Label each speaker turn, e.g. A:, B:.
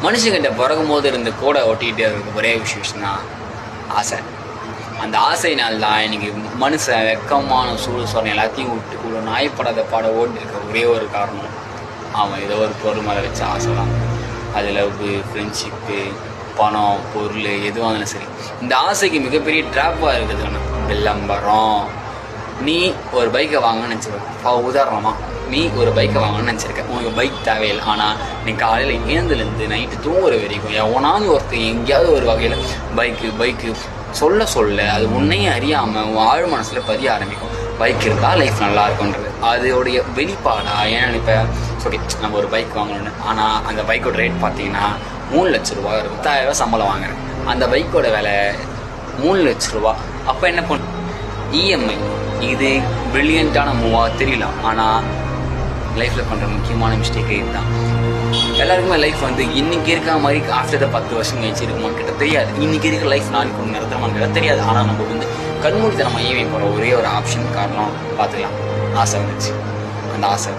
A: மனுஷங்கிட்ட பிறக்கும் போது இருந்த கூட ஒட்டிக்கிட்டே இருக்க ஒரே விஷயம் தான் ஆசை. அந்த ஆசையினால்தான் இன்னைக்கு மனுஷன் வெக்கமான சூடு எல்லாத்தையும் விட்டு கூட நாய்ப்படாத பாட ஓட்டு இருக்க ஒரே ஒரு காரணம் அவன் ஏதோ ஒரு பொருள் மேலே வச்ச ஆசை தான். அது லவ்வு, ஃப்ரெண்ட்ஷிப்பு, பணம், பொருள் எதுவாக இருந்தாலும் சரி. இந்த ஆசைக்கு மிகப்பெரிய ட்ராப்பாக இருக்குது விளம்பரம். நீ ஒரு பைக்கை வாங்கன்னு நினச்சிருக்க, உதாரணமாக நீ ஒரு பைக்கை வாங்கணும்னு நினச்சிருக்க, உனக்கு பைக் தேவையில்லை. ஆனால் நீ காலையில் ஏந்துலேருந்து நைட்டு தூங்குற வரைக்கும் எவனாவது ஒருத்தர் எங்கேயாவது ஒரு வகையில் பைக்கு சொல்ல அது உன்னையும் அறியாமல் உன் ஆழ் மனசில் பதிய ஆரம்பிக்கும். பைக் இருந்தால் லைஃப் நல்லா இருக்குன்றது அதோடைய வெளிப்பாடா. ஏன்னா இப்போ ஓகே நம்ம ஒரு பைக் வாங்கணும்னு, ஆனால் அந்த பைக்கோட ரேட் பார்த்தீங்கன்னா 3 லட்ச ரூபா இருக்கும். 10,000 ரூபா சம்பளம் வாங்குறேன், அந்த பைக்கோட விலை 3 லட்ச ரூபா. அப்போ என்ன பண்ண இஎம்ஐ. இது பிரில்லியண்ட்டான மூவாக தெரியலாம், ஆனால் லைஃப்பில் பண்ணுற முக்கியமான மிஸ்டேக்கே இதுதான். எல்லாருக்குமே லைஃப் இன்றைக்கி இருக்க மாதிரி ஆஃப்டர் 10 வருஷம் கழிச்சு இருக்குமான்னு கேட்டால் தெரியாது. இன்றைக்கி இருக்க லைஃப் நாளைக்கு ஒன்று நிறுத்தமான்னு கேட்டால் தெரியாது. ஆனால் நம்ம கண்மூடித்தனமாக ஈவி போகிற ஒரே ஒரு ஆப்ஷன் காரணம் பார்த்துக்கலாம், ஆசை வந்துச்சு. அந்த ஆசை